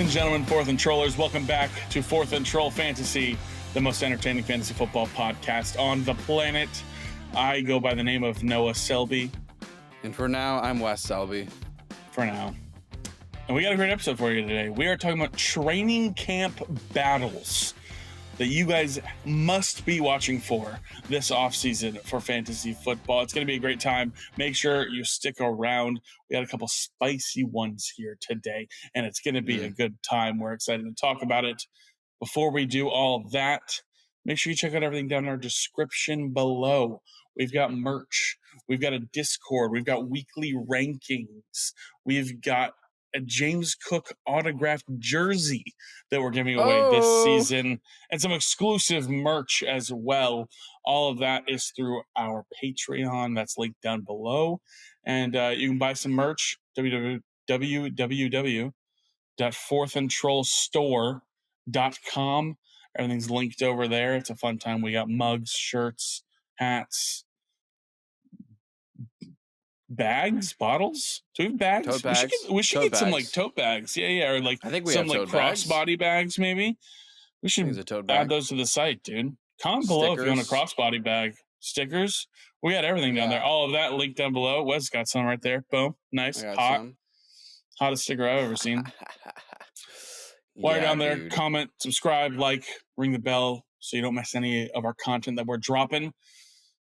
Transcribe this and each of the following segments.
and gentlemen, Fourth and Trollers, welcome back to Fourth and Troll Fantasy, the most entertaining fantasy football podcast on the planet. I go by the name of Noah Selby. And for now, I'm Wes Selby. For now. And we got a great episode for you today. We are talking about training camp battles that you guys must be watching for this offseason for fantasy football. It's going to be a great time. Make sure you stick around. We got a couple spicy ones here today, and it's going to be a good time. We're excited to talk about it. Before we do all that, make sure you check out everything down in our description below. We've got merch. We've got a Discord. We've got weekly rankings. We've got a James Cook autographed jersey that we're giving away this season, and some exclusive merch as well. All of that is through our Patreon. That's linked down below. And you can buy some merch, www.fourthandtrollstore.com. Everything's linked over there. It's a fun time. We got mugs, shirts, hats, bags, bottles. Do we have bags? Tote bags. We should get some like tote bags. Yeah. Or like I think we some have like tote crossbody bags, maybe. We should add those to the site, dude. Comment below if you want a crossbody bag. Stickers. We got everything down there. All of that linked down below. Wes got some right there. Boom. Nice. Hot. Hottest sticker I've ever seen. While you're down there, comment, subscribe, like, ring the bell so you don't miss any of our content that we're dropping.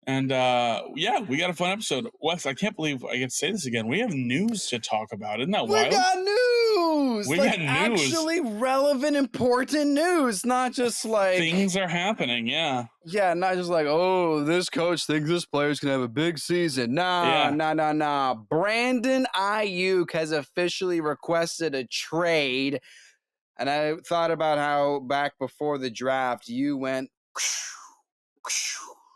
And we got a fun episode. Wes, I can't believe I get to say this again. We have news to talk about. Isn't that wild? We got news! We got news. Actually relevant, important news. Not just like... Things are happening, yeah. Yeah, not just like, oh, this coach thinks this player's going to have a big season. Nah. Brandon Aiyuk has officially requested a trade. And I thought about how back before the draft, you went...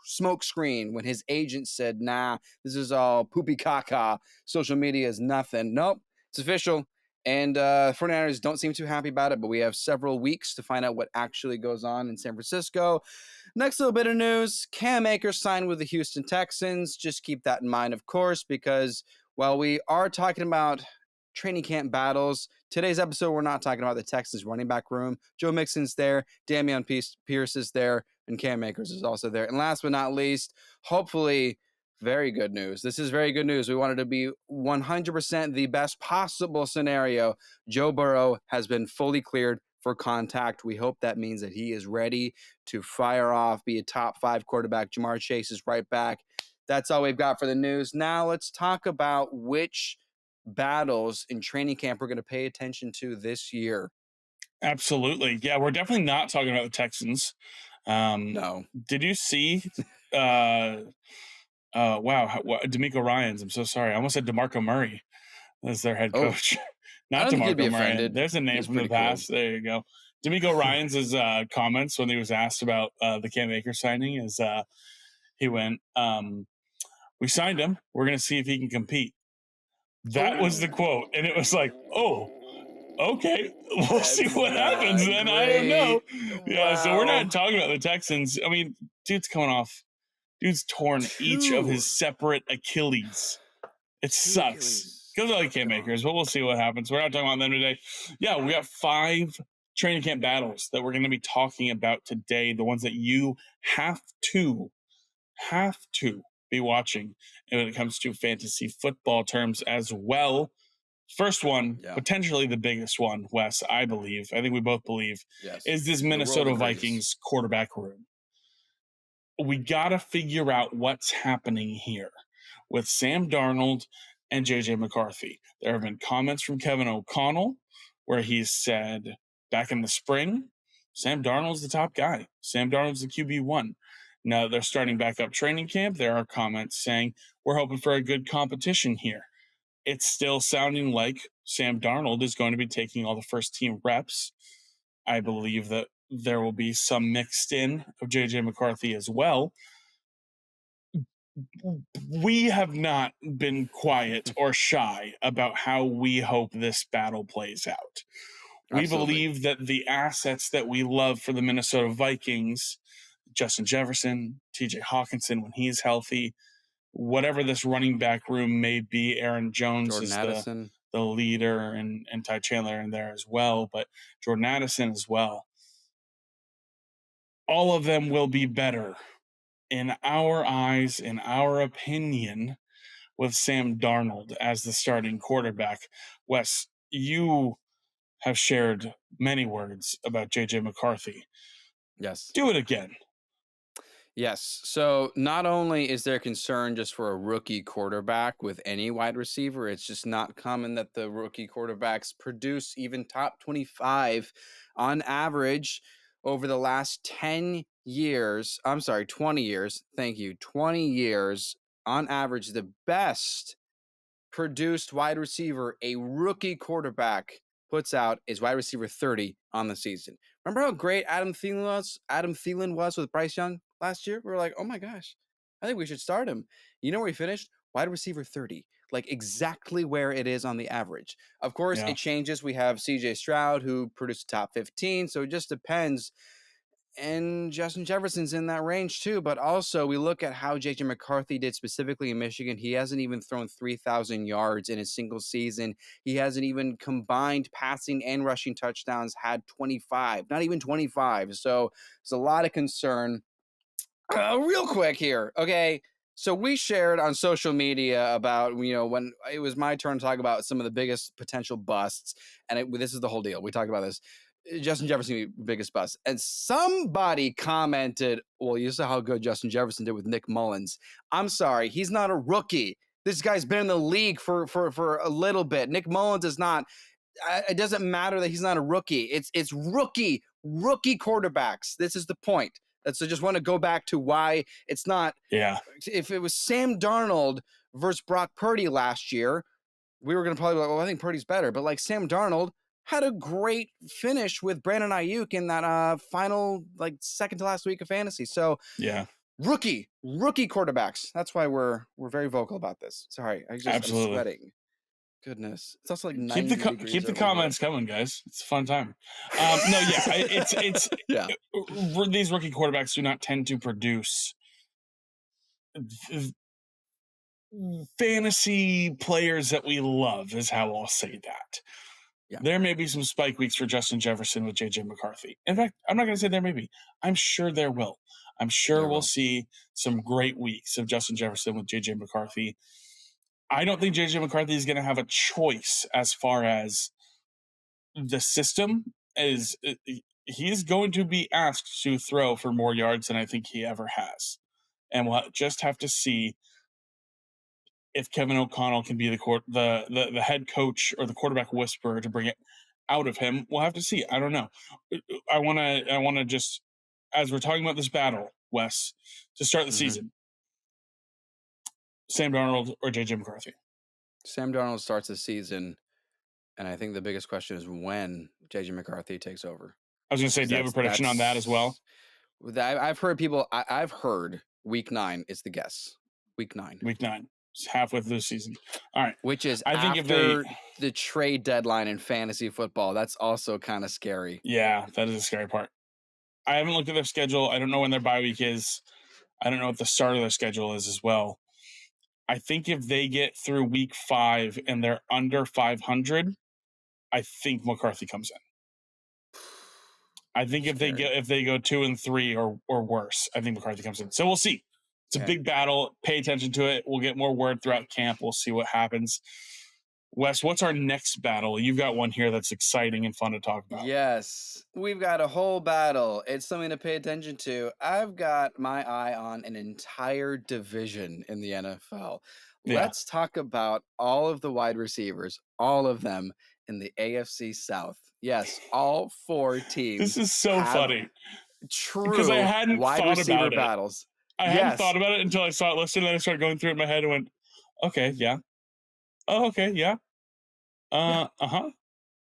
smoke screen when his agent said, nah, this is all poopy caca. Social media is nothing. Nope, it's official. And 49ers don't seem too happy about it, but we have several weeks to find out what actually goes on in San Francisco. Next little bit of news, Cam Akers signed with the Houston Texans. Just keep that in mind, of course, because while we are talking about training camp battles, today's episode, we're not talking about the Texans running back room. Joe Mixon's there, Dameon Pierce is there, and Cam Akers is also there. And last but not least, hopefully, very good news. This is very good news. We wanted to be 100% the best possible scenario. Joe Burrow has been fully cleared for contact. We hope that means that he is ready to fire off, be a top 5 quarterback. Jamar Chase is right back. That's all we've got for the news. Now let's talk about which battles in training camp we're going to pay attention to this year. Absolutely. Yeah, we're definitely not talking about the Texans. No. Did you see DeMeco Ryans? I'm so sorry. I almost said DeMarco Murray as their head coach. Not DeMarco Murray. There's a name from the past. Cool. There you go. DeMeco Ryans' comments when he was asked about the Cam Akers signing is he went, we signed him. We're going to see if he can compete. That was the quote. And it was like, oh, okay, we'll see what happens then. Great. I don't know. Yeah, so we're not talking about the Texans. I mean, dude's torn each of his separate Achilles. It sucks. Goes like Cam Akers, but we'll see what happens. We're not talking about them today. Yeah, we got 5 training camp battles that we're going to be talking about today. The ones that you have to be watching when it comes to fantasy football terms as well. First one, potentially the biggest one, Wes, I think we both believe, is this Minnesota Vikings quarterback room. We got to figure out what's happening here with Sam Darnold and J.J. McCarthy. There have been comments from Kevin O'Connell where he said back in the spring, Sam Darnold's the top guy. Sam Darnold's the QB1. Now that they're starting back up training camp, there are comments saying we're hoping for a good competition here. It's still sounding like Sam Darnold is going to be taking all the first team reps. I believe that there will be some mixed in of J.J. McCarthy as well. We have not been quiet or shy about how we hope this battle plays out. We believe that the assets that we love for the Minnesota Vikings, Justin Jefferson, TJ Hawkinson when he's healthy, whatever this running back room may be, Aaron Jones the leader, and Ty Chandler in there as well, but Jordan Addison as well. All of them will be better in our eyes, in our opinion, with Sam Darnold as the starting quarterback. Wes, you have shared many words about JJ McCarthy. Yes. Do it again. Yes. So not only is there concern just for a rookie quarterback with any wide receiver, it's just not common that the rookie quarterbacks produce even top 25 on average over the last 10 years. I'm sorry, 20 years. Thank you. 20 years on average, the best produced wide receiver a rookie quarterback puts out is wide receiver 30 on the season. Remember how great Adam Thielen was with Bryce Young last year? We were like, oh my gosh, I think we should start him. You know where he finished? Wide receiver 30, like exactly where it is on the average. Of course, it changes. We have CJ Stroud who produced top 15, so it just depends. And Justin Jefferson's in that range too. But also, we look at how JJ McCarthy did specifically in Michigan. He hasn't even thrown 3,000 yards in a single season. He hasn't even combined passing and rushing touchdowns, had 25, not even 25. So there's a lot of concern. Real quick here. Okay. So we shared on social media about, when it was my turn to talk about some of the biggest potential busts. And this is the whole deal. We talked about this. Justin Jefferson, biggest bust. And somebody commented, well, you saw how good Justin Jefferson did with Nick Mullins. I'm sorry, he's not a rookie. This guy's been in the league for a little bit. Nick Mullins is not. It doesn't matter that he's not a rookie. It's rookie quarterbacks. This is the point. So I just want to go back to why it's not. Yeah. If it was Sam Darnold versus Brock Purdy last year, we were going to probably be like, well, I think Purdy's better. But like Sam Darnold had a great finish with Brandon Ayuk in that final, like second to last week of fantasy. So yeah, rookie quarterbacks. That's why we're very vocal about this. Sorry, I'm sweating. Goodness, it's also like keep the comments coming, guys. It's a fun time. It's yeah. These rookie quarterbacks do not tend to produce fantasy players that we love, is how I'll say that. Yeah. There may be some spike weeks for Justin Jefferson with JJ McCarthy. In fact, I'm not going to say there may be. I'm sure there will. I'm sure we'll see some great weeks of Justin Jefferson with JJ McCarthy. I don't think JJ McCarthy is going to have a choice as far as the system is. He is going to be asked to throw for more yards than I think he ever has. And we'll just have to see if Kevin O'Connell can be the head coach or the quarterback whisperer to bring it out of him. We'll have to see. I don't know. I want to just, as we're talking about this battle, Wes, to start the season, Sam Darnold or JJ McCarthy? Sam Darnold starts the season, and I think the biggest question is when JJ McCarthy takes over. I was going to say, do you have a prediction on that as well? I've heard people. I've heard week 9 is the guess. Week 9. Week 9. It's halfway through the season. All right. Which is after the trade deadline in fantasy football. That's also kind of scary. Yeah, that is a scary part. I haven't looked at their schedule. I don't know when their bye week is. I don't know what the start of their schedule is as well. I think if they get through week 5 and they're under 500, I think McCarthy comes in. I think if they go 2 and 3 or worse, I think McCarthy comes in. So we'll see. It's a big battle. Pay attention to it. We'll get more word throughout camp. We'll see what happens. Wes, what's our next battle? You've got one here that's exciting and fun to talk about. Yes, we've got a whole battle. It's something to pay attention to. I've got my eye on an entire division in the NFL. Yeah. Let's talk about all of the wide receivers, all of them in the AFC South. Yes, all 4 teams. This is so funny. True, because I hadn't wide thought receiver about battles. I hadn't thought about it until I saw it listed, and I started going through it in my head and went, okay, yeah. Oh, okay, yeah. Uh-huh.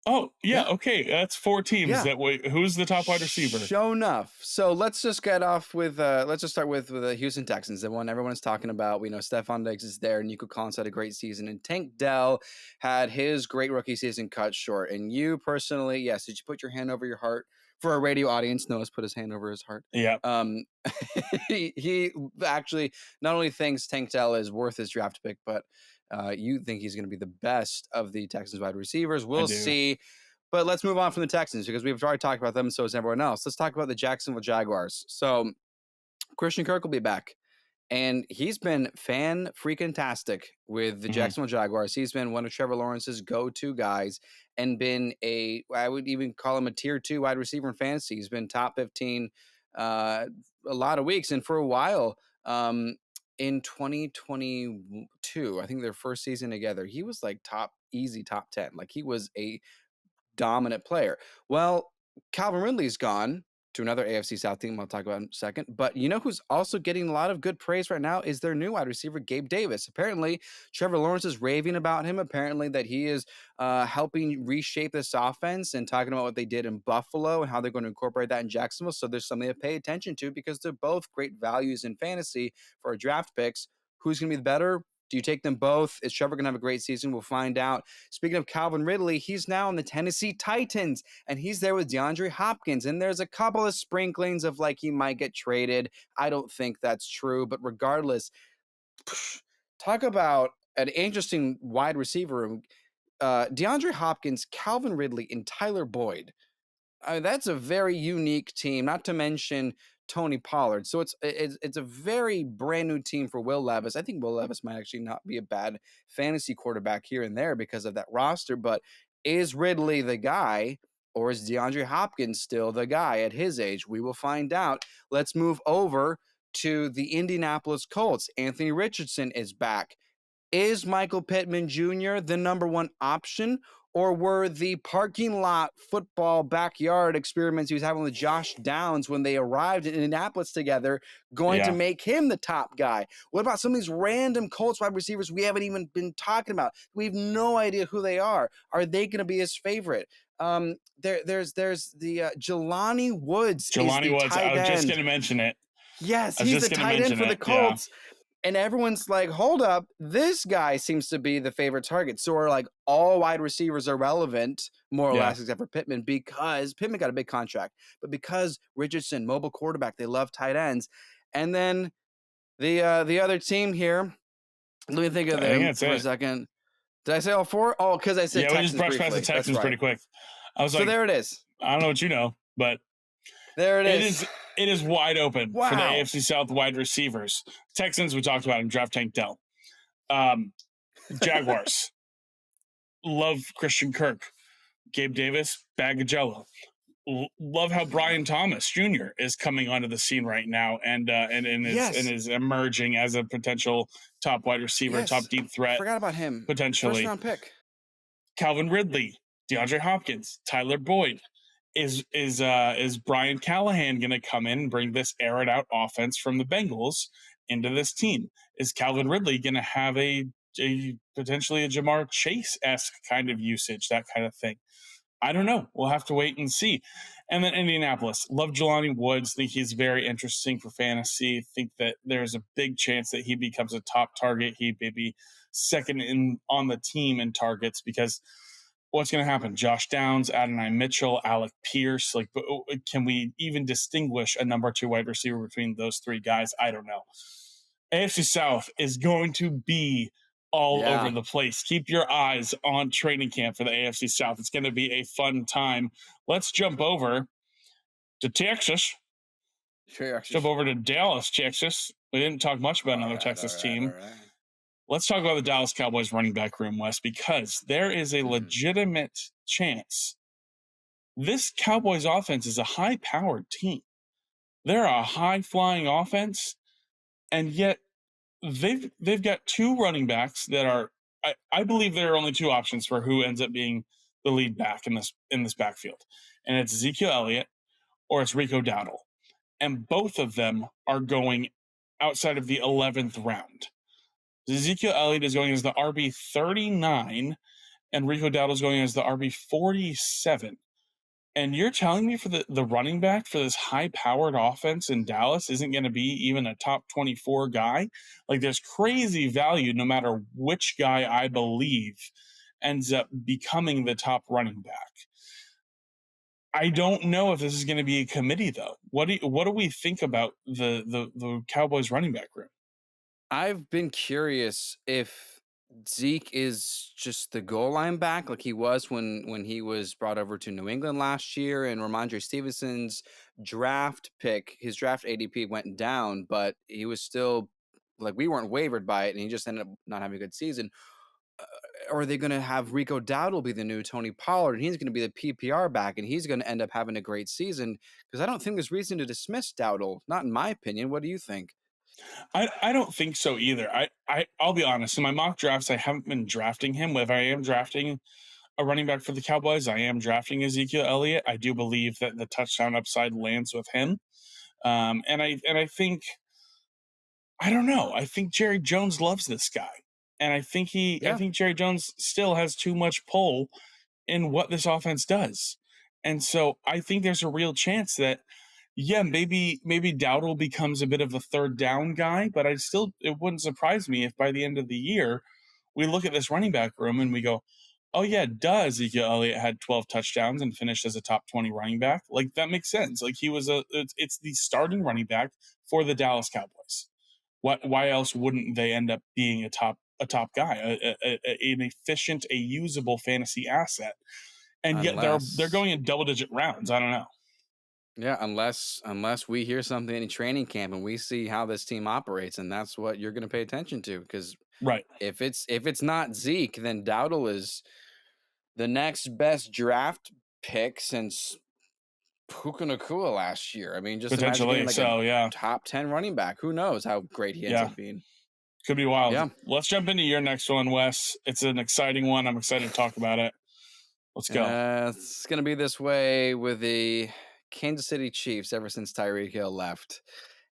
Oh, yeah, okay. That's 4 teams. Yeah. Who's the top wide receiver? Sure enough. So let's just get off with let's just start with the Houston Texans, the one everyone is talking about. We know Stephon Diggs is there, Nico Collins had a great season, and Tank Dell had his great rookie season cut short. And you personally, yes, did you put your hand over your heart? For a radio audience, Noah's put his hand over his heart. Yeah. He actually not only thinks Tank Dell is worth his draft pick, but You think he's going to be the best of the Texans wide receivers. We'll see. But let's move on from the Texans because we've already talked about them, so has everyone else. Let's talk about the Jacksonville Jaguars. So Christian Kirk will be back. And he's been fan-freaking-tastic with the Jacksonville Jaguars. He's been one of Trevor Lawrence's go-to guys and been I would even call him a tier 2 wide receiver in fantasy. He's been top 15 a lot of weeks. And for a while, in 2022, I think their first season together, he was like easy top 10. Like he was a dominant player. Well, Calvin Ridley's gone to another AFC South team I'll talk about in a second. But you know who's also getting a lot of good praise right now is their new wide receiver, Gabe Davis. Apparently, Trevor Lawrence is raving about him. Apparently that he is helping reshape this offense and talking about what they did in Buffalo and how they're going to incorporate that in Jacksonville. So there's something to pay attention to because they're both great values in fantasy for our draft picks. Who's going to be the better? Do you take them both? Is Trevor going to have a great season? We'll find out. Speaking of Calvin Ridley, he's now in the Tennessee Titans, and he's there with DeAndre Hopkins. And there's a couple of sprinklings of like he might get traded. I don't think that's true, but regardless, talk about an interesting wide receiver room. DeAndre Hopkins, Calvin Ridley, and Tyler Boyd. That's a very unique team, not to mention Tony Pollard. So it's a very brand new team for Will Levis. I think Will Levis might actually not be a bad fantasy quarterback here and there because of that roster, but is Ridley the guy or is DeAndre Hopkins still the guy at his age? We will find out. Let's move over to the Indianapolis Colts. Anthony Richardson is back. Is Michael Pittman Jr. the number one option? Or were the parking lot football backyard experiments he was having with Josh Downs when they arrived in Indianapolis together going to make him the top guy? What about some of these random Colts wide receivers we haven't even been talking about? We have no idea who they are. Are they going to be his favorite? There's the Jelani Woods. Jelani Woods. I was just going to mention it. Yes, he's the tight end for the Colts. Yeah. And everyone's like, hold up, this guy seems to be the favorite target. So are like all wide receivers are relevant, more or less, except for Pittman, because Pittman got a big contract. But because Richardson, mobile quarterback, they love tight ends. And then the other team here, let me think of them for a second. Did I say all four? Oh, because I said Texans. Yeah, we just brushed past the Texans pretty quick. I was like, so there it is. I don't know what you know, but there it is. It is wide open for the AFC South wide receivers. Texans, we talked about in Draft Tank Dell. Jaguars, love Christian Kirk. Gabe Davis, bag of jello. Love how Brian Thomas Jr. is coming onto the scene right now and is emerging as a potential top wide receiver, top deep threat. Forgot about him. Potentially. First round pick. Calvin Ridley, DeAndre Hopkins, Tyler Boyd. Is Brian Callahan going to come in and bring this aired out offense from the Bengals into this team? Is Calvin Ridley going to have a potentially a Jamar Chase-esque kind of usage, that kind of thing? I don't know. We'll have to wait and see. And then Indianapolis. Love Jelani Woods. Think he's very interesting for fantasy. Think that there's a big chance that he becomes a top target. He may be second in on the team in targets because what's going to happen? Josh Downs, Adonai Mitchell, Alec Pierce. Like, can we even distinguish a number 2 wide receiver between those 3 guys? I don't know. AFC South is going to be all over the place. Keep your eyes on training camp for the AFC South. It's going to be a fun time. Let's jump over to Texas. Jump over to Dallas, Texas. We didn't talk much about another Texas team. Let's talk about the Dallas Cowboys running back room, Wes, because there is a legitimate chance this Cowboys offense is a high-powered team. They're a high-flying offense, and yet they've got 2 running backs that are I believe there are only 2 options for who ends up being the lead back in this backfield. And it's Ezekiel Elliott or it's Rico Dowdle. And both of them are going outside of the 11th round. Ezekiel Elliott is going as the RB 39, and Rico Dowdle is going as the RB 47. And you're telling me for the running back for this high-powered offense in Dallas isn't going to be even a top 24 guy? Like, there's crazy value no matter which guy I believe ends up becoming the top running back. I don't know if this is going to be a committee, though. What do we think about the Cowboys running back room? I've been curious if Zeke is just the goal line back like he was when he was brought over to New England last year, and Ramondre Stevenson's draft pick, his draft ADP went down, but he was still like we weren't wavered by it, and he just ended up not having a good season. Or are they going to have Rico Dowdle be the new Tony Pollard, and he's going to be the PPR back, and he's going to end up having a great season? Because I don't think there's reason to dismiss Dowdle, not in my opinion. What do you think? I don't think so either. I'll be honest. In my mock drafts, I haven't been drafting him. If I am drafting a running back for the Cowboys, I am drafting Ezekiel Elliott. I do believe that the touchdown upside lands with him. And I think, I don't know. I think Jerry Jones loves this guy, and I think Jerry Jones still has too much pull in what this offense does. And so I think there's a real chance that, yeah, maybe Dowdle becomes a bit of a third down guy, but it wouldn't surprise me if by the end of the year we look at this running back room and we go, oh yeah, Ezekiel Elliott had 12 touchdowns and finished as a top 20 running back. Like, that makes sense. Like, it's the starting running back for the Dallas Cowboys. Why else wouldn't they end up being a top guy, an efficient, a usable fantasy asset? And yet they're going in double-digit rounds. I don't know. Yeah, unless we hear something in training camp and we see how this team operates, and that's what you're going to pay attention to. Because right, if it's not Zeke, then Dowdle is the next best draft pick since Puka Nacua last year. I mean, just potentially like top 10 running back. Who knows how great he ends up being? Could be wild. Yeah. Let's jump into your next one, Wes. It's an exciting one. I'm excited to talk about it. Let's go. It's going to be this way with the Kansas City Chiefs ever since Tyreek Hill left.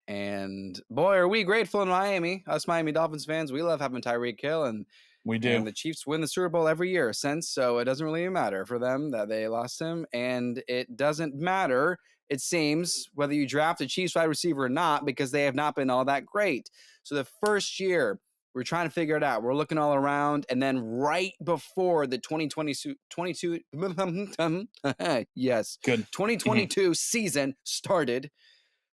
And boy, are we grateful in Miami. Us Miami Dolphins fans, we love having Tyreek Hill, and we do. And the Chiefs win the Super Bowl every year since, so it doesn't really matter for them that they lost him. And it doesn't matter, it seems, whether you draft a Chiefs wide receiver or not, because they have not been all that great. So the first year, we're trying to figure it out. We're looking all around, and then right before the 2022 yes, good 2022 season started,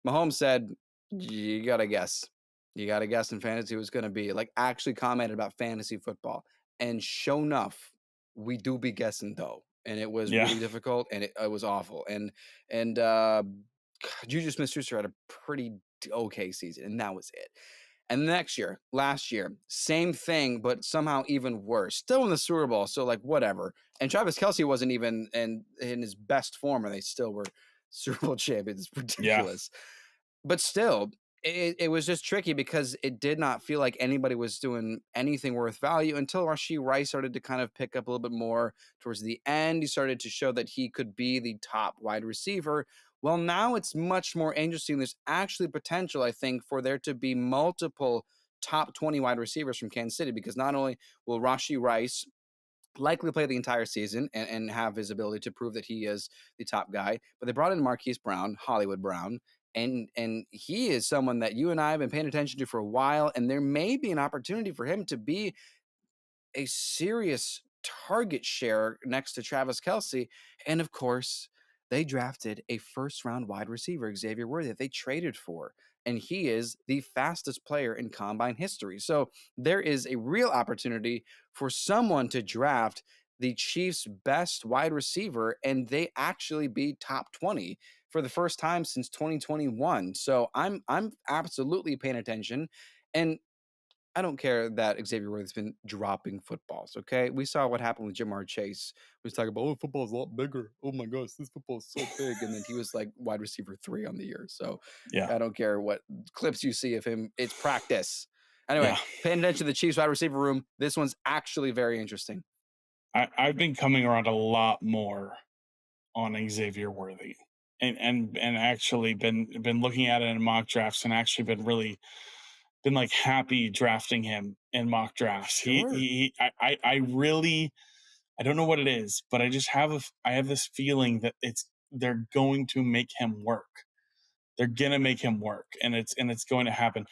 Mahomes said, you got to guess. You got to guess in fantasy who's going to be. Like, actually commented about fantasy football. And sure enough, we do be guessing, though. And it was really difficult, and it was awful. And Juju Smith-Schuster had a pretty okay season, and that was it. And last year, same thing, but somehow even worse. Still in the Super Bowl, so, like, whatever. And Travis Kelce wasn't even in his best form, and they still were Super Bowl champions. It's ridiculous. Yeah. But still, it was just tricky because it did not feel like anybody was doing anything worth value until Rashee Rice started to kind of pick up a little bit more towards the end. He started to show that he could be the top wide receiver. Well, now it's much more interesting. There's actually potential, I think, for there to be multiple top 20 wide receivers from Kansas City, because not only will Rashee Rice likely play the entire season and have his ability to prove that he is the top guy, but they brought in Marquise Brown, Hollywood Brown, and he is someone that you and I have been paying attention to for a while, and there may be an opportunity for him to be a serious target share next to Travis Kelce. And of course, they drafted a first-round wide receiver, Xavier Worthy, that they traded for, and he is the fastest player in combine history. So there is a real opportunity for someone to draft the Chiefs' best wide receiver, and they actually be top 20 for the first time since 2021. So I'm absolutely paying attention. And I don't care that Xavier Worthy's been dropping footballs, okay? We saw what happened with Ja'Marr Chase. He was talking about, oh, football's a lot bigger. Oh my gosh, this football's so big. And then he was like wide receiver 3 on the year. So yeah, I don't care what clips you see of him. It's practice. Anyway, paying attention to the Chiefs wide receiver room. This one's actually very interesting. I've been coming around a lot more on Xavier Worthy, and actually been looking at it in mock drafts, and actually been like happy drafting him in mock drafts. Sure. I really, I don't know what it is, but I just have this feeling that they're going to make him work. They're gonna make him work, and it's going to happen.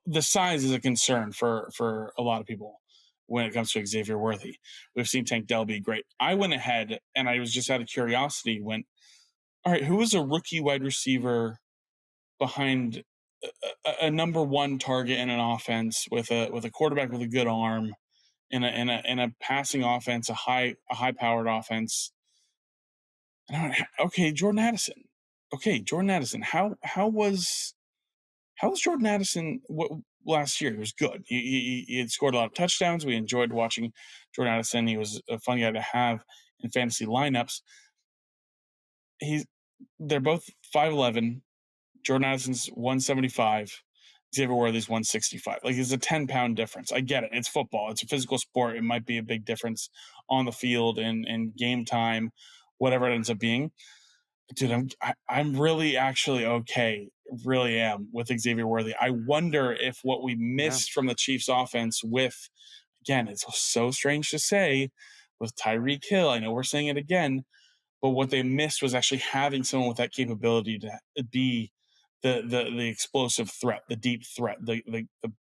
The size is a concern for a lot of people when it comes to Xavier Worthy. We've seen Tank Dell be great. I went ahead and I was just out of curiosity, all right, who was a rookie wide receiver behind a number one target in an offense with a quarterback with a good arm in a passing offense, a high powered offense. Okay, Jordan Addison. Okay, Jordan Addison. How was Jordan Addison last year? He was good. He had scored a lot of touchdowns. We enjoyed watching Jordan Addison. He was a fun guy to have in fantasy lineups. They're both 5'11". Jordan Addison's 175. Xavier Worthy's 165. Like, it's a 10-pound difference. I get it. It's football. It's a physical sport. It might be a big difference on the field and game time, whatever it ends up being. Dude, I'm really actually okay. Really am with Xavier Worthy. I wonder if what we missed from the Chiefs offense with, again, it's so strange to say, with Tyreek Hill, I know we're saying it again, but what they missed was actually having someone with that capability to be the explosive threat, the deep threat, the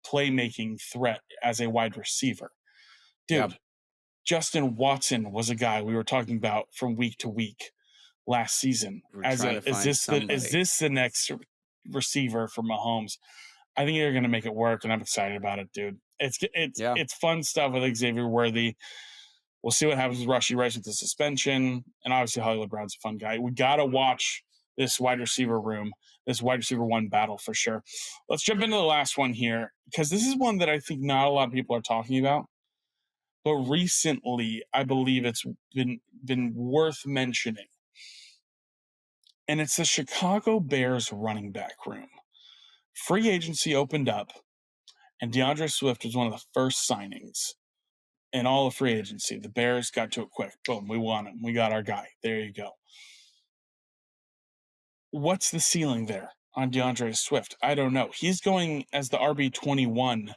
playmaking threat as a wide receiver. Dude, Justin Watson was a guy we were talking about from week to week last season. Is this the next receiver for Mahomes? I think they're going to make it work, and I'm excited about it, dude. It's fun stuff with Xavier Worthy. We'll see what happens with Rashee Rice with the suspension, and obviously Hollywood Brown's a fun guy. We got to watch this wide receiver room, this wide receiver one battle for sure. Let's jump into the last one here, because this is one that I think not a lot of people are talking about, but recently I believe it's been worth mentioning. And it's the Chicago Bears running back room. Free agency opened up, and DeAndre Swift was one of the first signings in all of free agency. The Bears got to it quick. Boom, we want him. We got our guy. There you go. What's the ceiling there on DeAndre Swift? I don't know. He's going as the RB21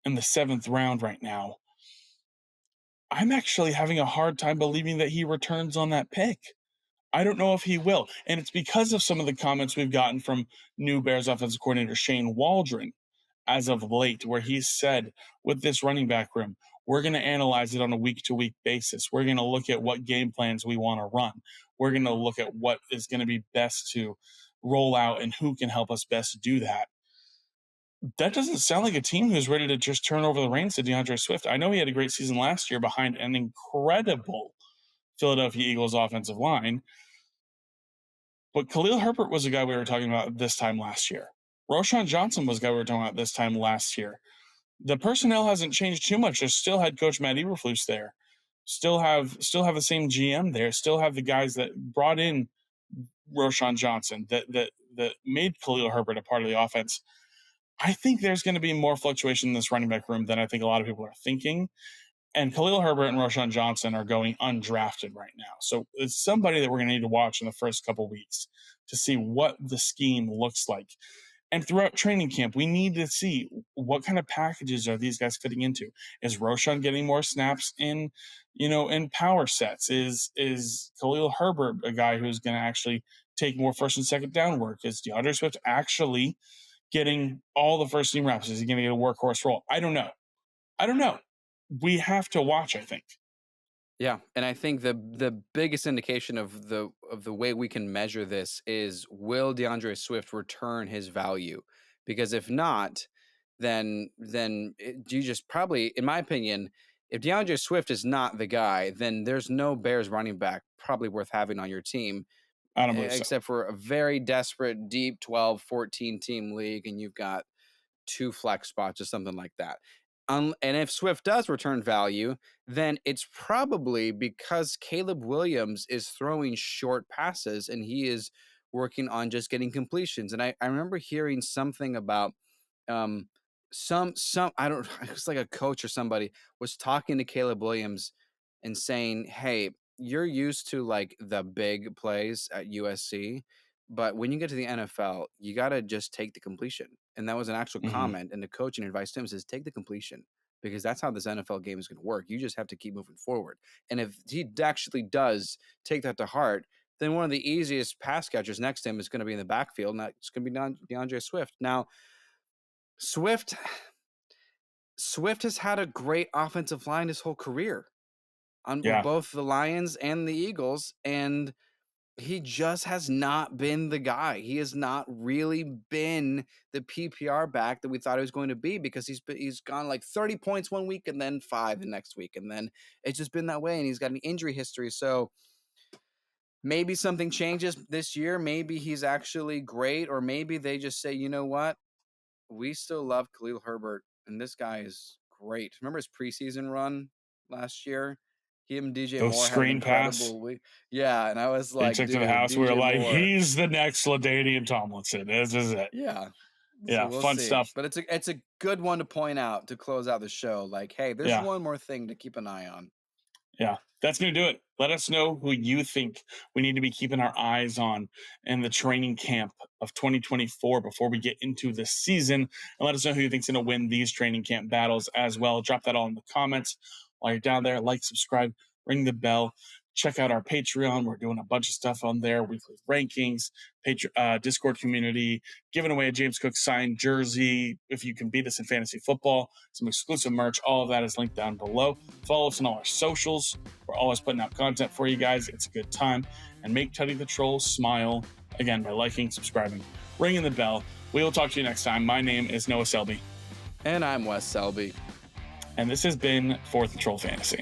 in the 7th round right now. I'm actually having a hard time believing that he returns on that pick. I don't know if he will. And it's because of some of the comments we've gotten from new Bears offensive coordinator Shane Waldron as of late, where he said, with this running back room, we're going to analyze it on a week-to-week basis. We're going to look at what game plans we want to run. We're going to look at what is going to be best to roll out and who can help us best do that. That doesn't sound like a team who's ready to just turn over the reins to DeAndre Swift. I know he had a great season last year behind an incredible Philadelphia Eagles offensive line, but Khalil Herbert was a guy we were talking about this time last year. Roschon Johnson was a guy we were talking about this time last year. The personnel hasn't changed too much. There's still head coach Matt Eberflus there. Still have the same GM there. Still have the guys that brought in Roschon Johnson that made Khalil Herbert a part of the offense. I think there's going to be more fluctuation in this running back room than I think a lot of people are thinking. And Khalil Herbert and Roschon Johnson are going undrafted right now. So it's somebody that we're going to need to watch in the first couple weeks to see what the scheme looks like. And throughout training camp, we need to see what kind of packages are these guys fitting into. Is Roschon getting more snaps in power sets? Is Khalil Herbert a guy who's going to actually take more first and second down work? Is DeAndre Swift actually getting all the first team reps? Is he going to get a workhorse role? I don't know. We have to watch, I think. Yeah, and I think the biggest indication of the way we can measure this is, will DeAndre Swift return his value? Because if not, then you just probably, in my opinion, if DeAndre Swift is not the guy, then there's no Bears running back probably worth having on your team. I don't believe so. Except for a very desperate, deep 12, 14 team league, and you've got 2 flex spots or something like that. And if Swift does return value, then it's probably because Caleb Williams is throwing short passes and he is working on just getting completions. And I remember hearing something about some I don't it was like a coach or somebody was talking to Caleb Williams and saying, hey, you're used to like the big plays at USC, but when you get to the NFL, you got to just take the completion. And that was an actual comment. And the coaching advice to him says, take the completion, because that's how this NFL game is going to work. You just have to keep moving forward. And if he actually does take that to heart, then one of the easiest pass catchers next to him is going to be in the backfield, and that's going to be DeAndre Swift. Now, Swift has had a great offensive line his whole career on both the Lions and the Eagles. And He just has not been the guy. He has not really been the PPR back that we thought he was going to be, because he's gone like 30 points one week and then 5 the next week, and then it's just been that way, and he's got an injury history. So maybe something changes this year. Maybe he's actually great, or maybe they just say, you know what? We still love Khalil Herbert, and this guy is great. Remember his preseason run last year? He and DJ Those Moore had an screen pass. incredible week. Yeah, and I was He like, took dude, to the house. DJ We were like, Moore. he's the next LaDainian Tomlinson. This is it. Yeah. Yeah, So we'll fun see. stuff. But it's a good one to point out to close out the show. Like, hey, there's one more thing to keep an eye on. Yeah, that's going to do it. Let us know who you think we need to be keeping our eyes on in the training camp of 2024 before we get into the season. And let us know who you think's going to win these training camp battles as well. Drop that all in the comments. While you're down there, like, subscribe, ring the bell. Check out our Patreon. We're doing a bunch of stuff on there, weekly rankings, Discord community, giving away a James Cook signed jersey if you can beat us in fantasy football, some exclusive merch. All of that is linked down below. Follow us on all our socials. We're always putting out content for you guys. It's a good time. And make Teddy the Troll smile, again, by liking, subscribing, ringing the bell. We will talk to you next time. My name is Noah Selby. And I'm Wes Selby. And this has been 4th and Troll Fantasy.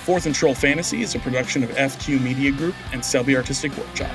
4th and Troll Fantasy is a production of FQ Media Group and Selby Artistic Workshop.